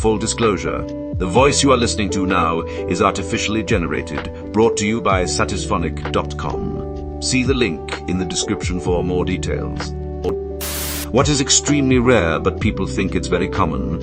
Full disclosure, the voice you are listening to now is artificially generated, brought to you by satisphonic.com. See the link in the description for more details. What is extremely rare but people think it's very common?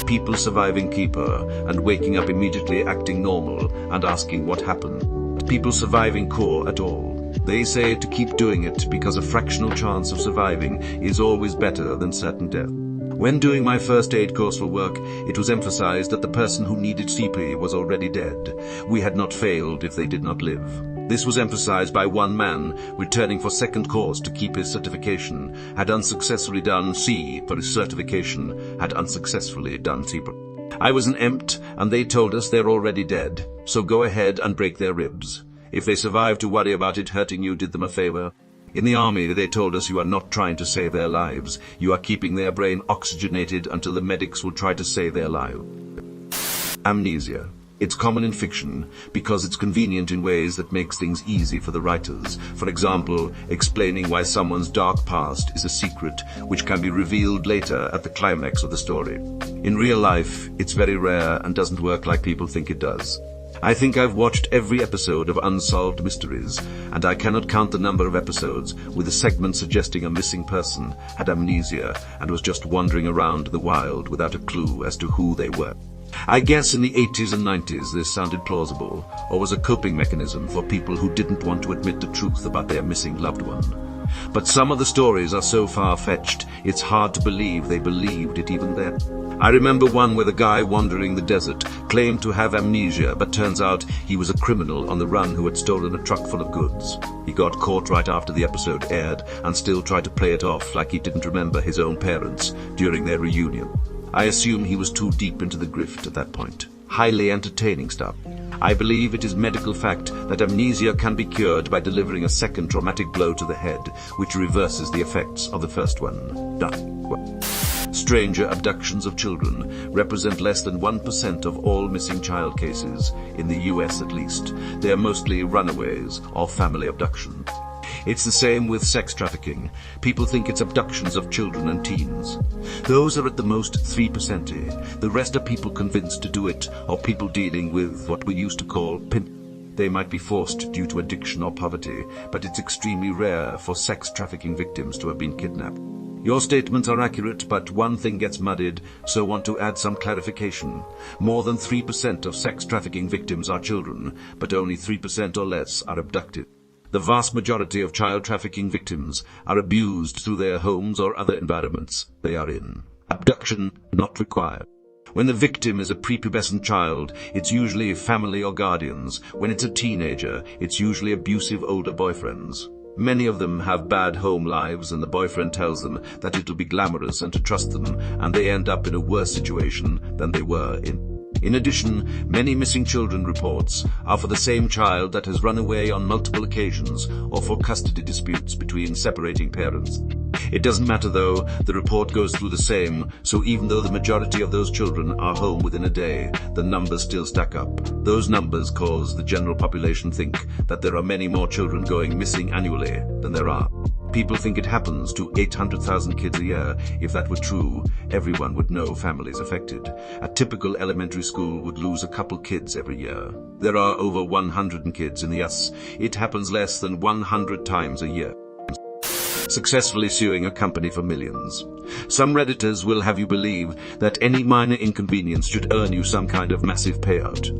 People surviving keeper and waking up immediately acting normal and asking what happened. People surviving core at all. They say to keep doing it because a fractional chance of surviving is always better than certain death. When doing my first aid course for work, it was emphasized that the person who needed CP was already dead. We had not failed if they did not live. This was emphasized by one man returning for second course to keep his certification, had unsuccessfully done C for his certification, had unsuccessfully done C. I was an empt, and they told us they're already dead, so go ahead and break their ribs. If they survive to worry about it hurting you did them a favor. In the army, they told us you are not trying to save their lives. You are keeping their brain oxygenated until the medics will try to save their lives. Amnesia. It's common in fiction because it's convenient in ways that makes things easy for the writers. For example, explaining why someone's dark past is a secret which can be revealed later at the climax of the story. In real life, it's very rare and doesn't work like people think it does. I think I've watched every episode of Unsolved Mysteries, and I cannot count the number of episodes with a segment suggesting a missing person had amnesia and was just wandering around the wild without a clue as to who they were. I guess in the 80s and 90s this sounded plausible, or was a coping mechanism for people who didn't want to admit the truth about their missing loved one. But some of the stories are so far-fetched, it's hard to believe they believed it even then. I remember one where the guy wandering the desert claimed to have amnesia, but turns out he was a criminal on the run who had stolen a truck full of goods. He got caught right after the episode aired and still tried to play it off like he didn't remember his own parents during their reunion. I assume he was too deep into the grift at that point. Highly entertaining stuff. I believe it is medical fact that amnesia can be cured by delivering a second traumatic blow to the head, which reverses the effects of the first one. Stranger abductions of children represent less than 1% of all missing child cases, in the US at least. They are mostly runaways or family abductions. It's the same with sex trafficking. People think it's abductions of children and teens. Those are at the most 3%. The rest are people convinced to do it, or people dealing with what we used to call pimp. They might be forced due to addiction or poverty, but it's extremely rare for sex trafficking victims to have been kidnapped. Your statements are accurate, but one thing gets muddied, so want to add some clarification. More than 3% of sex trafficking victims are children, but only 3% or less are abducted. The vast majority of child trafficking victims are abused through their homes or other environments they are in. Abduction not required. When the victim is a prepubescent child, it's usually family or guardians. When it's a teenager, it's usually abusive older boyfriends. Many of them have bad home lives, and the boyfriend tells them that it'll be glamorous and to trust them, and they end up in a worse situation than they were in. In addition, many missing children reports are for the same child that has run away on multiple occasions or for custody disputes between separating parents. It doesn't matter though, the report goes through the same, so even though the majority of those children are home within a day, the numbers still stack up. Those numbers cause the general population think that there are many more children going missing annually than there are. People think it happens to 800,000 kids a year. If that were true, everyone would know families affected. A typical elementary school would lose a couple kids every year. There are over 100 kids in the US. It happens less than 100 times a year. Successfully suing a company for millions. Some Redditors will have you believe that any minor inconvenience should earn you some kind of massive payout.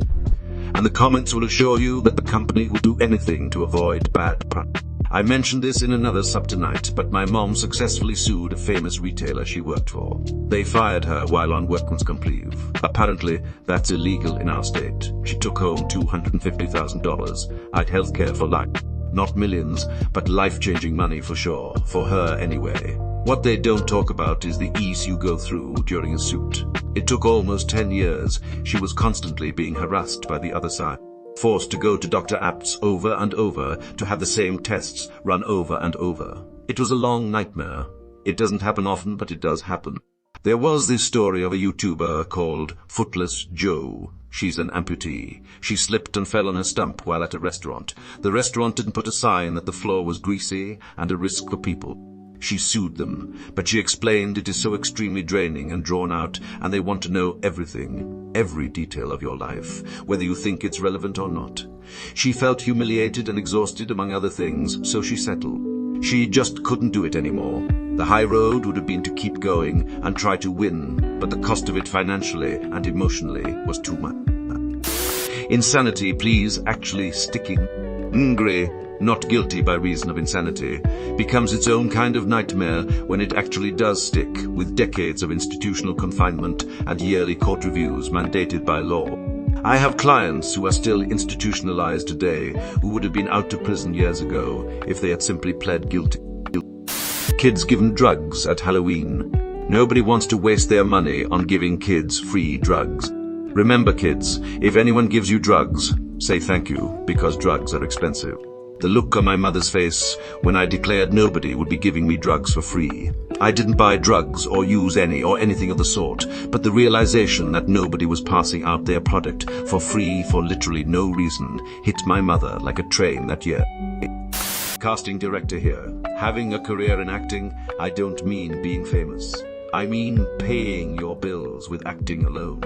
And the comments will assure you that the company will do anything to avoid bad press. I mentioned this in another sub tonight, but my mom successfully sued a famous retailer she worked for. They fired her while on workman's comp leave. Apparently, that's illegal in our state. She took home $250,000. I'd healthcare for life. Not millions, but life-changing money for sure. For her anyway. What they don't talk about is the ease you go through during a suit. It took almost 10 years. She was constantly being harassed by the other side. Forced to go to Dr. Apps over and over to have the same tests run over and over. It was a long nightmare. It doesn't happen often, but it does happen. There was this story of a YouTuber called Footless Joe. She's an amputee. She slipped and fell on her stump while at a restaurant. The restaurant didn't put a sign that the floor was greasy and a risk for people. She sued them, but she explained it is so extremely draining and drawn out, and they want to know everything, every detail of your life, whether you think it's relevant or not. She felt humiliated and exhausted, among other things, so she settled. She just couldn't do it anymore. The high road would have been to keep going and try to win, but the cost of it financially and emotionally was too much. Insanity pleas actually sticking. Ngre, not guilty by reason of insanity, becomes its own kind of nightmare when it actually does stick, with decades of institutional confinement and yearly court reviews mandated by law. I have clients who are still institutionalized today who would have been out of prison years ago if they had simply pled guilty. Kids given drugs at Halloween. Nobody wants to waste their money on giving kids free drugs. Remember, kids, if anyone gives you drugs, say thank you, because drugs are expensive. The look on my mother's face when I declared nobody would be giving me drugs for free. I didn't buy drugs or use any or anything of the sort, but the realization that nobody was passing out their product for free for literally no reason hit my mother like a train that year. Casting director here. Having a career in acting, I don't mean being famous. I mean paying your bills with acting alone.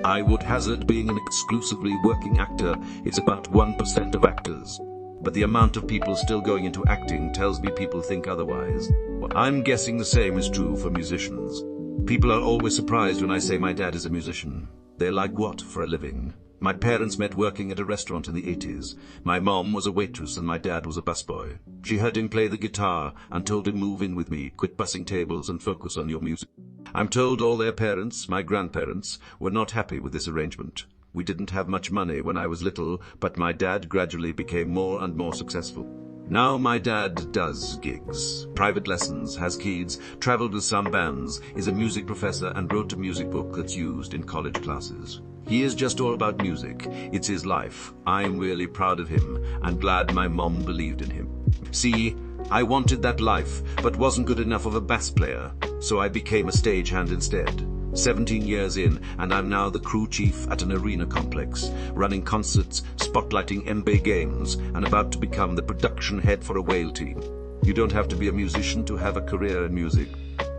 I would hazard being an exclusively working actor is about 1% of actors. But the amount of people still going into acting tells me people think otherwise. I'm guessing the same is true for musicians. People are always surprised when I say my dad is a musician. They're like, what for a living? My parents met working at a restaurant in the 80s. My mom was a waitress and my dad was a busboy. She heard him play the guitar and told him, move in with me, quit bussing tables and focus on your music. I'm told all their parents, my grandparents, were not happy with this arrangement. We didn't have much money when I was little, but my dad gradually became more and more successful. Now my dad does gigs, private lessons, has kids, traveled with some bands, is a music professor and wrote a music book that's used in college classes. He is just all about music. It's his life. I'm really proud of him and glad my mom believed in him. See, I wanted that life, but wasn't good enough of a bass player, so I became a stagehand instead. 17 years in, and I'm now the crew chief at an arena complex, running concerts, spotlighting NBA games, and about to become the production head for a whale team. You don't have to be a musician to have a career in music.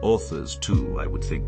Authors too, I would think.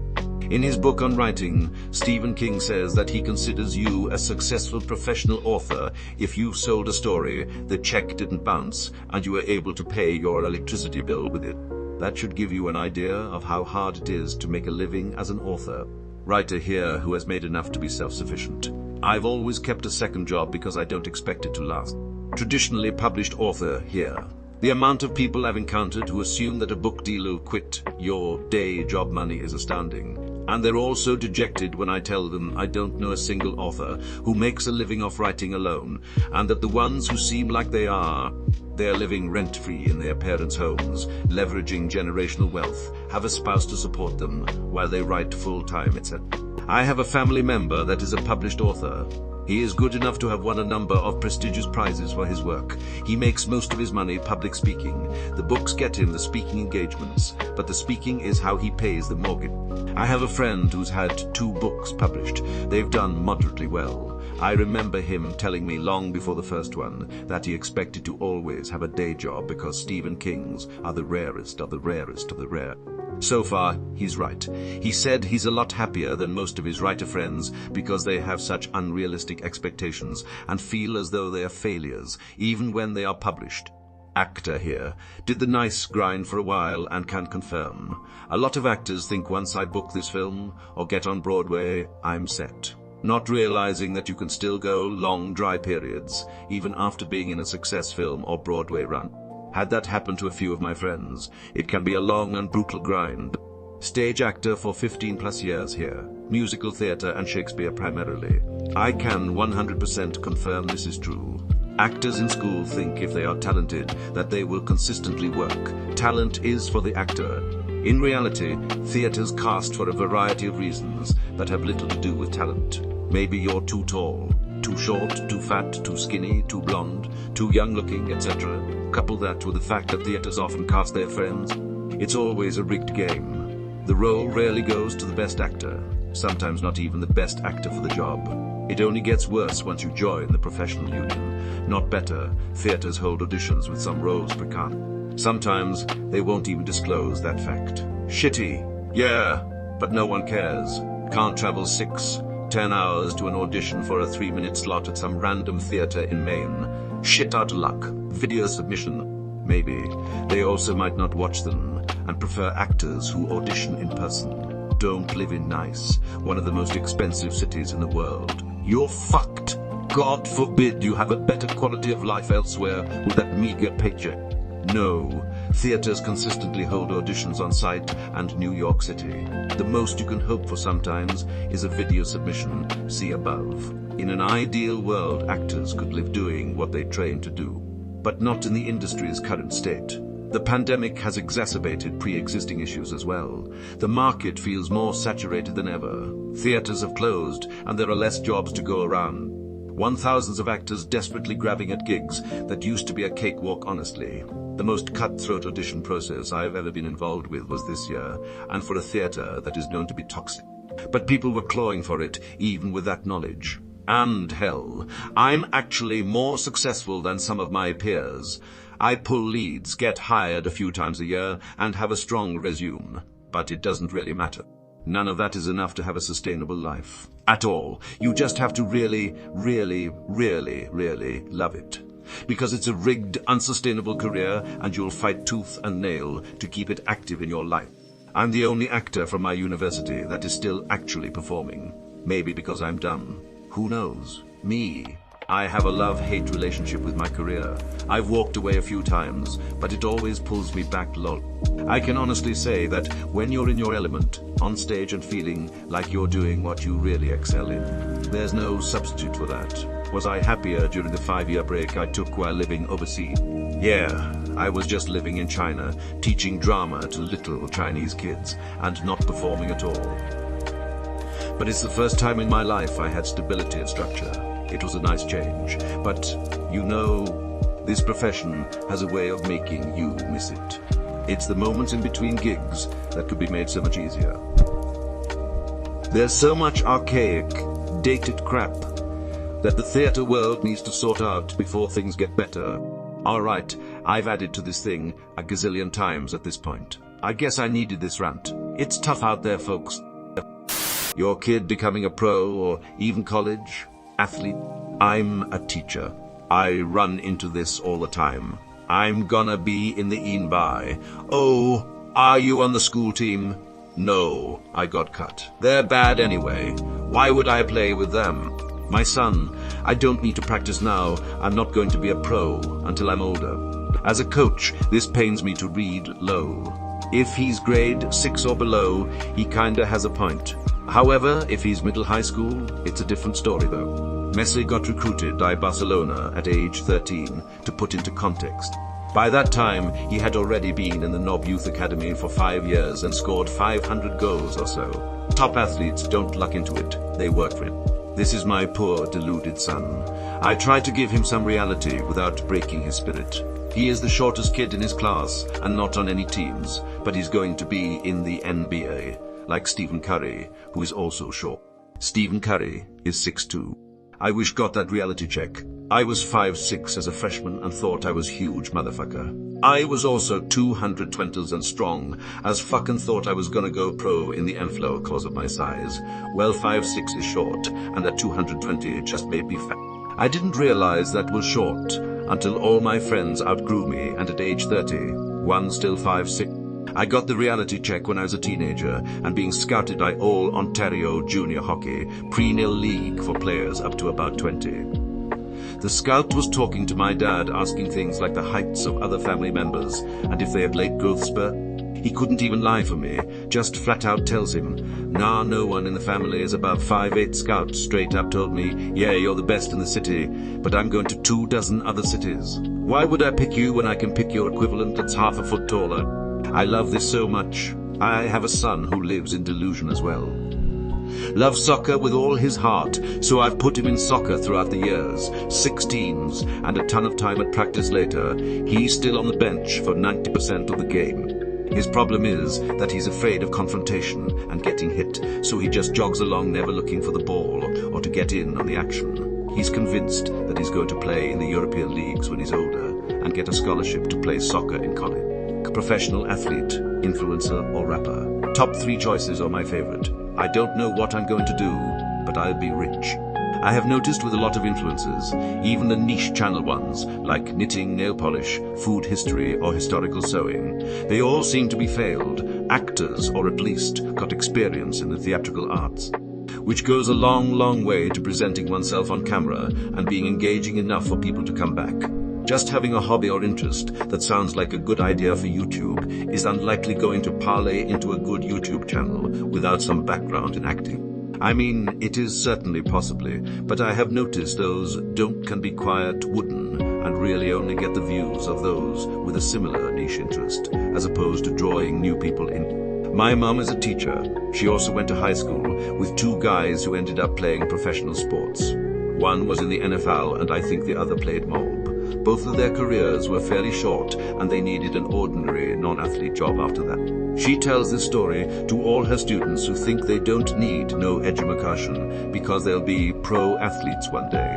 In his book on writing, Stephen King says that he considers you a successful professional author if you sold a story, the check didn't bounce, and you were able to pay your electricity bill with it. That should give you an idea of how hard it is to make a living as an author. Writer here who has made enough to be self-sufficient. I've always kept a second job because I don't expect it to last. Traditionally published author here. The amount of people I've encountered who assume that a book deal will quit your day job money is astounding. And they're all so dejected when I tell them I don't know a single author who makes a living off writing alone, and that the ones who seem like they're living rent-free in their parents' homes, leveraging generational wealth, have a spouse to support them while they write full-time, etc. I have a family member that is a published author. He is good enough to have won a number of prestigious prizes for his work. He makes most of his money public speaking. The books get him the speaking engagements, but the speaking is how he pays the mortgage. I have a friend who's had 2 books published. They've done moderately well. I remember him telling me long before the first one that he expected to always have a day job because Stephen King's are the rarest of the rarest of the rare. So far, he's right. He said he's a lot happier than most of his writer friends because they have such unrealistic expectations and feel as though they are failures, even when they are published. Actor here. Did the nice grind for a while and can confirm. A lot of actors think once I book this film or get on Broadway, I'm set. Not realizing that you can still go long dry periods, even after being in a success film or Broadway run. Had that happen to a few of my friends, it can be a long and brutal grind. Stage actor for 15 plus years here. Musical theatre and Shakespeare primarily. I can 100% confirm this is true. Actors in school think if they are talented that they will consistently work. Talent is for the actor. In reality, theatres cast for a variety of reasons that have little to do with talent. Maybe you're too tall, too short, too fat, too skinny, too blonde, too young looking, etc. Couple that with the fact that theatres often cast their friends. It's always a rigged game. The role rarely goes to the best actor, sometimes not even the best actor for the job. It only gets worse once you join the professional union. Not better, theatres hold auditions with some roles precast. Sometimes they won't even disclose that fact. Shitty, yeah, but no one cares. Can't travel 6-10 hours to an audition for a 3-minute slot at some random theater in Maine. Shit out of luck. Video submission. Maybe. They also might not watch them and prefer actors who audition in person. Don't live in Nice, one of the most expensive cities in the world. You're fucked. God forbid you have a better quality of life elsewhere with that meager paycheck. No, theaters consistently hold auditions on site and New York City. The most you can hope for sometimes is a video submission, see above. In an ideal world, actors could live doing what they train to do, but not in the industry's current state. The pandemic has exacerbated pre-existing issues as well. The market feels more saturated than ever. Theaters have closed and there are less jobs to go around. Thousands of actors desperately grabbing at gigs that used to be a cakewalk, honestly. The most cutthroat audition process I've ever been involved with was this year, and for a theater that is known to be toxic. But people were clawing for it, even with that knowledge. And hell, I'm actually more successful than some of my peers. I pull leads, get hired a few times a year, and have a strong resume. But it doesn't really matter. None of that is enough to have a sustainable life. At all. You just have to really, really, really, really love it. Because it's a rigged, unsustainable career, and you'll fight tooth and nail to keep it active in your life. I'm the only actor from my university that is still actually performing. Maybe because I'm dumb. Who knows? Me. I have a love-hate relationship with my career. I've walked away a few times, but it always pulls me back, lol. I can honestly say that when you're in your element, on stage and feeling like you're doing what you really excel in, there's no substitute for that. Was I happier during the 5-year break I took while living overseas? Yeah, I was just living in China, teaching drama to little Chinese kids, and not performing at all. But it's the first time in my life I had stability and structure. It was a nice change, but, you know, this profession has a way of making you miss it. It's the moments in between gigs that could be made so much easier. There's so much archaic, dated crap that the theater world needs to sort out before things get better. Alright, I've added to this thing a gazillion times at this point. I guess I needed this rant. It's tough out there, folks. Your kid becoming a pro or even college athlete. I'm a teacher. I run into this all the time. I'm gonna be in the Inbai. Oh, are you on the school team? No, I got cut. They're bad anyway. Why would I play with them? My son, I don't need to practice now. I'm not going to be a pro until I'm older. As a coach, this pains me to read low. If he's grade 6 or below, he kinda has a point. However, if he's middle high school, it's a different story though. Messi got recruited by Barcelona at age 13, to put into context. By that time, he had already been in the Nob Youth Academy for 5 years and scored 500 goals or so. Top athletes don't luck into it, they work for it. This is my poor, deluded son. I tried to give him some reality without breaking his spirit. He is the shortest kid in his class and not on any teams, but he's going to be in the NBA, like Stephen Curry, who is also short. Stephen Curry is 6'2". I wish got that reality check. I was 5'6" as a freshman and thought I was huge motherfucker. I was also 220s and strong, as fucking thought I was gonna go pro in the M-flow cause of my size. Well, 5'6" is short, and at 220 just made me fat. I didn't realize that was short, until all my friends outgrew me, and at age 30, one still 5'6". I got the reality check when I was a teenager and being scouted by all Ontario junior hockey, pre-nil league for players up to about 20. The scout was talking to my dad, asking things like the heights of other family members and if they had late growth spurt. He couldn't even lie for me, just flat out tells him, nah, no one in the family is above 5'8". Scout straight up told me, yeah, you're the best in the city, but I'm going to 24 other cities. Why would I pick you when I can pick your equivalent that's half a foot taller? I love this so much. I have a son who lives in delusion as well. Loves soccer with all his heart, so I've put him in soccer throughout the years, 6 teams, and a ton of time at practice later. He's still on the bench for 90% of the game. His problem is that he's afraid of confrontation and getting hit, so he just jogs along never looking for the ball or to get in on the action. He's convinced that he's going to play in the European leagues when he's older and get a scholarship to play soccer in college. Professional athlete, influencer, or rapper. Top 3 choices are my favorite. I don't know what I'm going to do, but I'll be rich. I have noticed with a lot of influencers, even the niche channel ones, like knitting, nail polish, food history, or historical sewing, they all seem to be failed actors, or at least got experience in the theatrical arts, which goes a long, long way to presenting oneself on camera and being engaging enough for people to come back. Just having a hobby or interest that sounds like a good idea for YouTube is unlikely going to parlay into a good YouTube channel without some background in acting. I mean, it is certainly possibly, but I have noticed those can be quiet, wooden, and really only get the views of those with a similar niche interest, as opposed to drawing new people in. My mom is a teacher. She also went to high school with 2 guys who ended up playing professional sports. One was in the NFL and I think the other played mob. Both of their careers were fairly short and they needed an ordinary non-athlete job after that. She tells this story to all her students who think they don't need no education because they'll be pro athletes one day.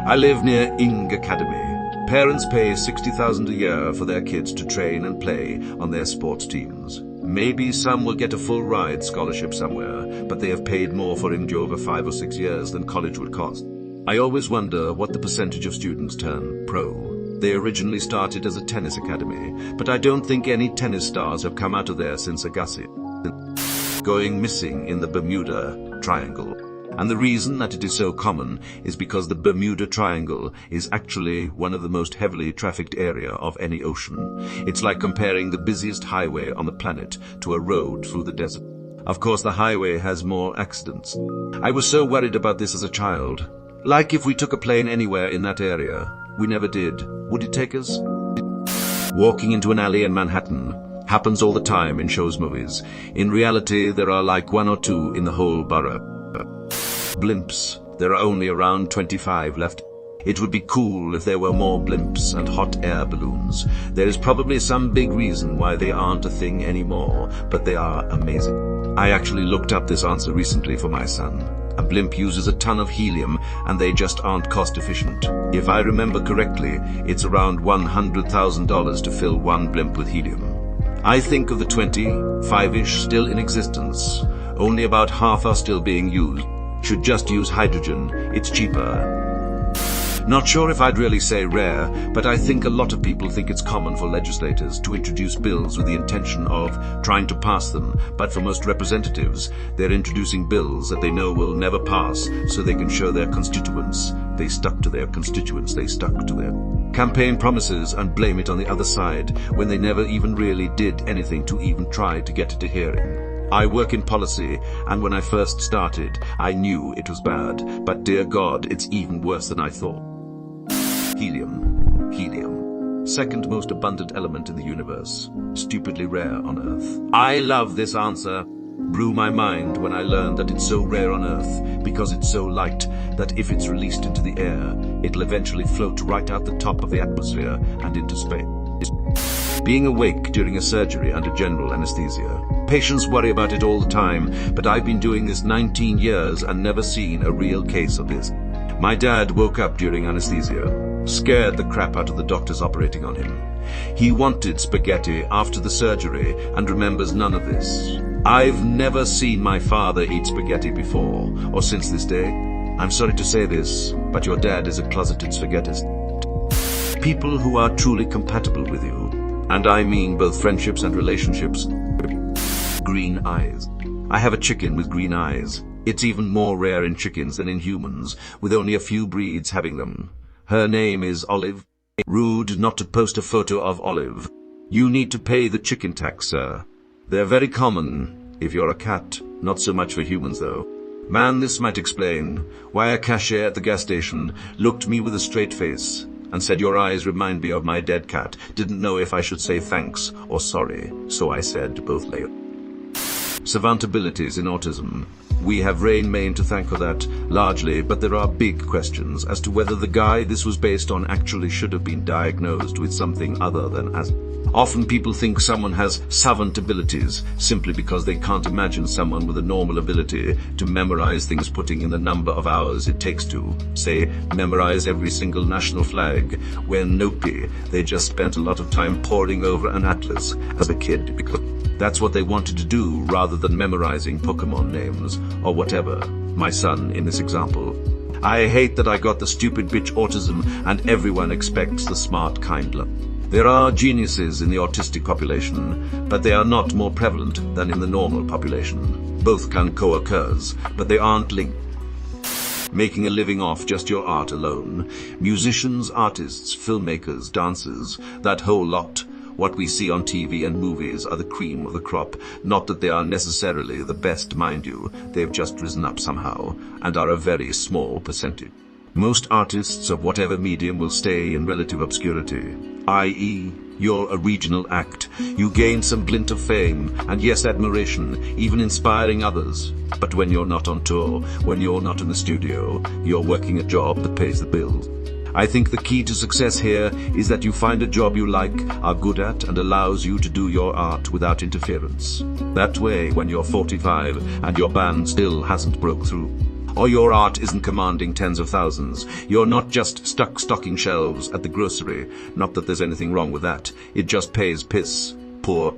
I live near Ing Academy. Parents pay $60,000 a year for their kids to train and play on their sports teams. Maybe some will get a full ride scholarship somewhere, but they have paid more for Ing over 5 or 6 years than college would cost. I always wonder what the percentage of students turn pro. They originally started as a tennis academy, but I don't think any tennis stars have come out of there since Agassi going missing in the Bermuda Triangle. And the reason that it is so common is because the Bermuda Triangle is actually one of the most heavily trafficked area of any ocean. It's like comparing the busiest highway on the planet to a road through the desert. Of course, the highway has more accidents. I was so worried about this as a child. Like if we took a plane anywhere in that area. We never did. Would it take us? Walking into an alley in Manhattan happens all the time in shows movies. In reality, there are like 1 or 2 in the whole borough. Blimps. There are only around 25 left. It would be cool if there were more blimps and hot air balloons. There is probably some big reason why they aren't a thing anymore, but they are amazing. I actually looked up this answer recently for my son. A blimp uses a ton of helium and they just aren't cost efficient. If I remember correctly, it's around $100,000 to fill 1 blimp with helium. I think of the 25-ish still in existence. Only about half are still being used. Should just use hydrogen. It's cheaper. Not sure if I'd really say rare, but I think a lot of people think it's common for legislators to introduce bills with the intention of trying to pass them, but for most representatives, they're introducing bills that they know will never pass so they can show their constituents they stuck to their campaign promises and blame it on the other side when they never even really did anything to even try to get it a hearing. I work in policy, and when I first started, I knew it was bad, but dear God, it's even worse than I thought. Helium. Second most abundant element in the universe. Stupidly rare on Earth. I love this answer. Blew my mind when I learned that it's so rare on Earth because it's so light that if it's released into the air, it'll eventually float right out the top of the atmosphere and into space. Being awake during a surgery under general anesthesia. Patients worry about it all the time, but I've been doing this 19 years and never seen a real case of this. My dad woke up during anesthesia, scared the crap out of the doctors operating on him. He wanted spaghetti after the surgery and remembers none of this. I've never seen my father eat spaghetti before, or since this day. I'm sorry to say this, but your dad is a closeted spaghettist. People who are truly compatible with you, and I mean both friendships and relationships. Green eyes. I have a chicken with green eyes. It's even more rare in chickens than in humans, with only a few breeds having them. Her name is Olive. Rude not to post a photo of Olive. You need to pay the chicken tax, sir. They're very common if you're a cat, not so much for humans though. Man, this might explain why a cashier at the gas station looked me with a straight face and said, "Your eyes remind me of my dead cat." Didn't know if I should say thanks or sorry, so I said both later. Savant abilities in autism. We have Rain Main to thank for that, largely, but there are big questions as to whether the guy this was based on actually should have been diagnosed with something other than Often people think someone has savant abilities simply because they can't imagine someone with a normal ability to memorize things, putting in the number of hours it takes to, say, memorize every single national flag, when nopey, they just spent a lot of time poring over an atlas as a kid because that's what they wanted to do rather than memorizing Pokemon names or whatever. My son in this example. I hate that I got the stupid bitch autism and everyone expects the smart kind love. There are geniuses in the autistic population, but they are not more prevalent than in the normal population. Both can co-occur, but they aren't linked. Making a living off just your art alone. Musicians, artists, filmmakers, dancers, that whole lot. What we see on TV and movies are the cream of the crop. Not that they are necessarily the best, mind you. They've just risen up somehow, and are a very small percentage. Most artists of whatever medium will stay in relative obscurity, i.e., you're a regional act. You gain some glint of fame, and yes, admiration, even inspiring others. But when you're not on tour, when you're not in the studio, you're working a job that pays the bills. I think the key to success here is that you find a job you like, are good at, and allows you to do your art without interference. That way, when you're 45 and your band still hasn't broke through, or your art isn't commanding tens of thousands, you're not just stuck stocking shelves at the grocery. Not that there's anything wrong with that. It just pays piss poor.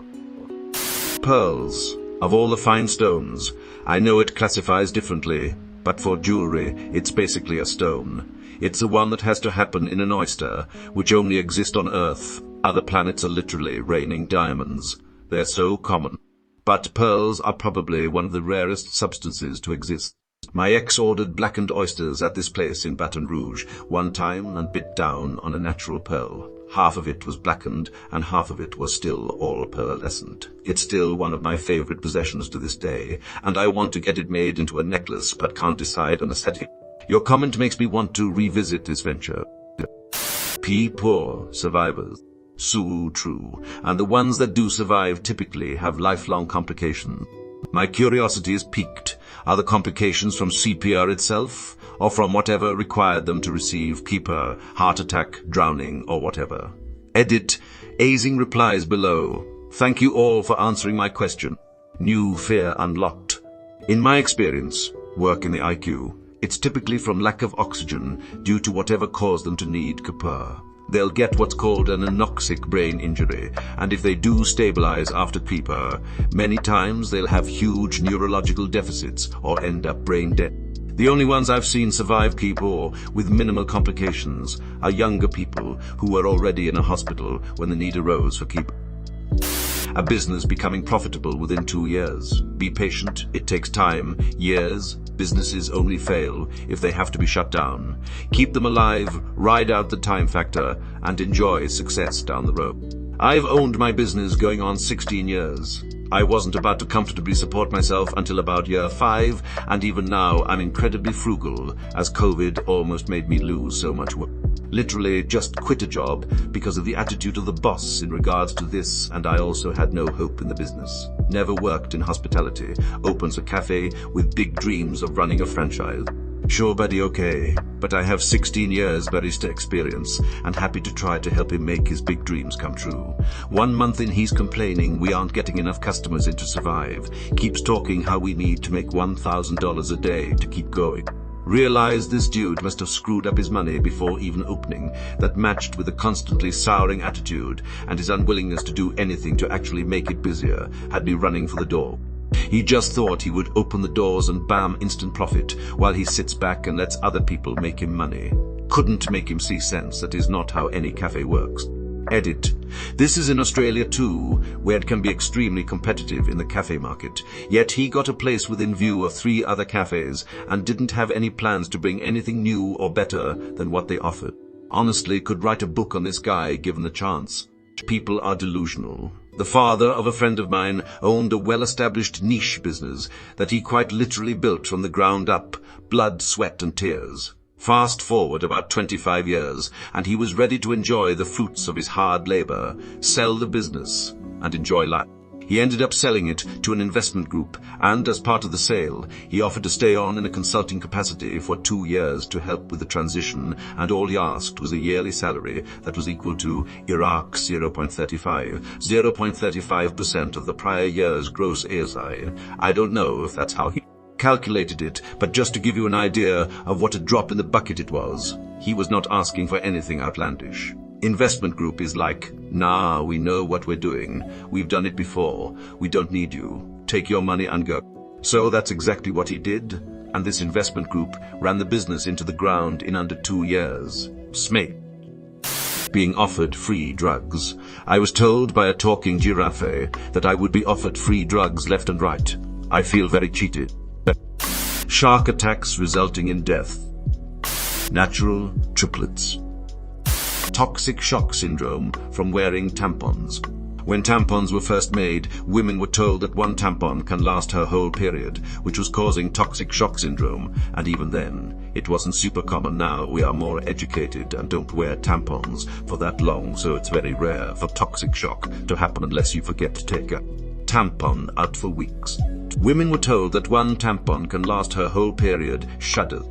Pearls. Of all the fine stones, I know it classifies differently, but for jewelry, it's basically a stone. It's the one that has to happen in an oyster, which only exist on Earth. Other planets are literally raining diamonds. They're so common. But pearls are probably one of the rarest substances to exist. My ex ordered blackened oysters at this place in Baton Rouge one time and bit down on a natural pearl. Half of it was blackened and half of it was still all pearlescent. It's still one of my favorite possessions to this day, and I want to get it made into a necklace but can't decide on a setting. Your comment makes me want to revisit this venture. Poor survivors. So true. And the ones that do survive typically have lifelong complications. My curiosity is piqued. Are the complications from CPR itself, or from whatever required them to receive keeper, heart attack, drowning, or whatever? Edit. Azing replies below. Thank you all for answering my question. New fear unlocked. In my experience, work in the IQ, it's typically from lack of oxygen due to whatever caused them to need keeper. They'll get what's called an anoxic brain injury, and if they do stabilize after keeper, many times they'll have huge neurological deficits or end up brain dead. The only ones I've seen survive keeper with minimal complications are younger people who were already in a hospital when the need arose for keeper. A business becoming profitable within 2 years. Be patient, it takes time, years. Businesses only fail if they have to be shut down. Keep them alive, ride out the time factor, and enjoy success down the road. I've owned my business going on 16 years. I wasn't about to comfortably support myself until about year 5, and even now I'm incredibly frugal, as COVID almost made me lose so much work. Literally just quit a job because of the attitude of the boss in regards to this, and I also had no hope in the business. Never worked in hospitality, opens a cafe with big dreams of running a franchise. Sure buddy, okay, but I have 16 years barista experience and happy to try to help him make his big dreams come true. 1 month in he's complaining we aren't getting enough customers in to survive. Keeps talking how we need to make $1,000 a day to keep going. Realized this dude must have screwed up his money before even opening, that matched with a constantly souring attitude, and his unwillingness to do anything to actually make it busier had me running for the door. He just thought he would open the doors and bam, instant profit, while he sits back and lets other people make him money. Couldn't make him see sense that is not how any cafe works. Edit. This is in Australia too, where it can be extremely competitive in the cafe market. Yet he got a place within view of 3 other cafes and didn't have any plans to bring anything new or better than what they offered. Honestly, could write a book on this guy given the chance. People are delusional. The father of a friend of mine owned a well-established niche business that he quite literally built from the ground up, blood, sweat and tears. Fast forward about 25 years, and he was ready to enjoy the fruits of his hard labor, sell the business, and enjoy life. He ended up selling it to an investment group, and as part of the sale, he offered to stay on in a consulting capacity for 2 years to help with the transition, and all he asked was a yearly salary that was equal to Iraq 0.35% of the prior year's gross ASI. I don't know if that's how he calculated it, but just to give you an idea of what a drop in the bucket it was, he was not asking for anything outlandish. Investment group is like, nah, we know what we're doing. We've done it before. We don't need you. Take your money and go. So that's exactly what he did, and this investment group ran the business into the ground in under 2 years. Smith. Being offered free drugs. I was told by a talking giraffe that I would be offered free drugs left and right. I feel very cheated. Shark attacks resulting in death. Natural triplets. Toxic shock syndrome from wearing tampons. When tampons were first made, women were told that one tampon can last her whole period, which was causing toxic shock syndrome, and even then, it wasn't super common. Now we are more educated and don't wear tampons for that long, so it's very rare for toxic shock to happen unless you forget to take a tampon out for weeks. Women were told that one tampon can last her whole period. Shudder.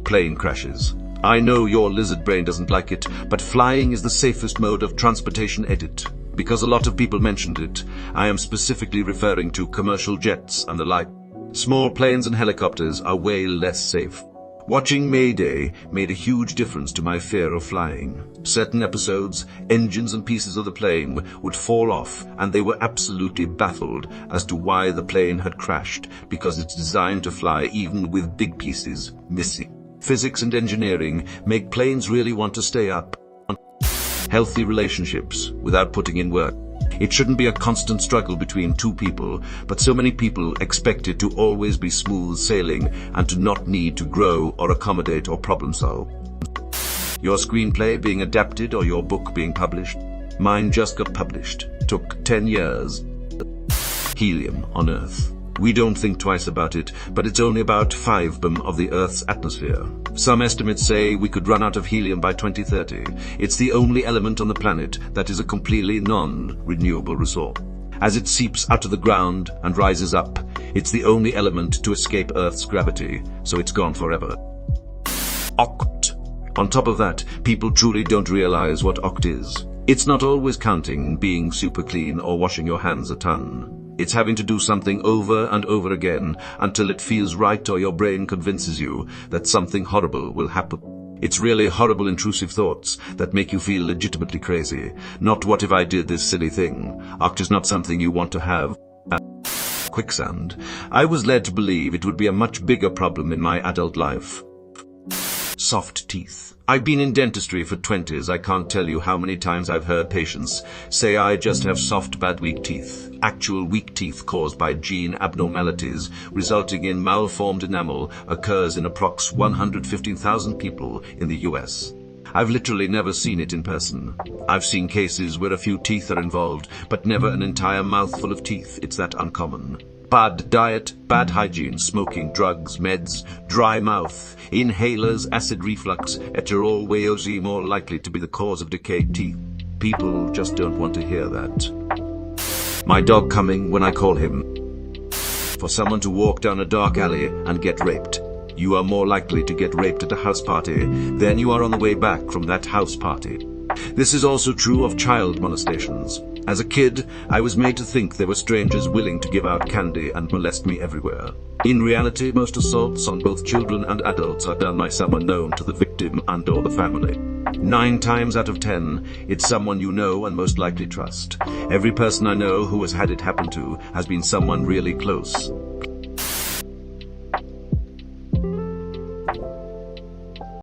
Plane crashes. I know your lizard brain doesn't like it, but flying is the safest mode of transportation. Edit. Because a lot of people mentioned it, I am specifically referring to commercial jets and the like. Small planes and helicopters are way less safe. Watching Mayday made a huge difference to my fear of flying. Certain episodes, engines and pieces of the plane would fall off, and they were absolutely baffled as to why the plane had crashed, because it's designed to fly even with big pieces missing. Physics and engineering make planes really want to stay up. Healthy relationships without putting in work. It shouldn't be a constant struggle between two people, but so many people expect it to always be smooth sailing and to not need to grow or accommodate or problem solve. Your screenplay being adapted or your book being published. Mine just got published. Took 10 years. Helium on Earth. We don't think twice about it, but it's only about 5% of the Earth's atmosphere. Some estimates say we could run out of helium by 2030. It's the only element on the planet that is a completely non-renewable resource. As it seeps out of the ground and rises up, it's the only element to escape Earth's gravity, so it's gone forever. Oct. On top of that, people truly don't realize what oct is. It's not always counting, being super clean, or washing your hands a ton. It's having to do something over and over again until it feels right or your brain convinces you that something horrible will happen. It's really horrible intrusive thoughts that make you feel legitimately crazy. Not what if I did this silly thing. Oct is not something you want to have. Quicksand. I was led to believe it would be a much bigger problem in my adult life. Soft teeth. I've been in dentistry for 20s. I can't tell you how many times I've heard patients say I just have soft, bad, weak teeth. Actual weak teeth caused by gene abnormalities resulting in malformed enamel occurs in approx 115,000 people in the US. I've literally never seen it in person. I've seen cases where a few teeth are involved, but never an entire mouthful of teeth. It's that uncommon. Bad diet, bad hygiene, smoking, drugs, meds, dry mouth, inhalers, acid reflux, always more likely to be the cause of decayed teeth. People just don't want to hear that. My dog coming when I call him. For someone to walk down a dark alley and get raped. You are more likely to get raped at a house party than you are on the way back from that house party. This is also true of child molestations. As a kid, I was made to think there were strangers willing to give out candy and molest me everywhere. In reality, most assaults on both children and adults are done by someone known to the victim and/or the family. 9 times out of 10, it's someone you know and most likely trust. Every person I know who has had it happen to has been someone really close.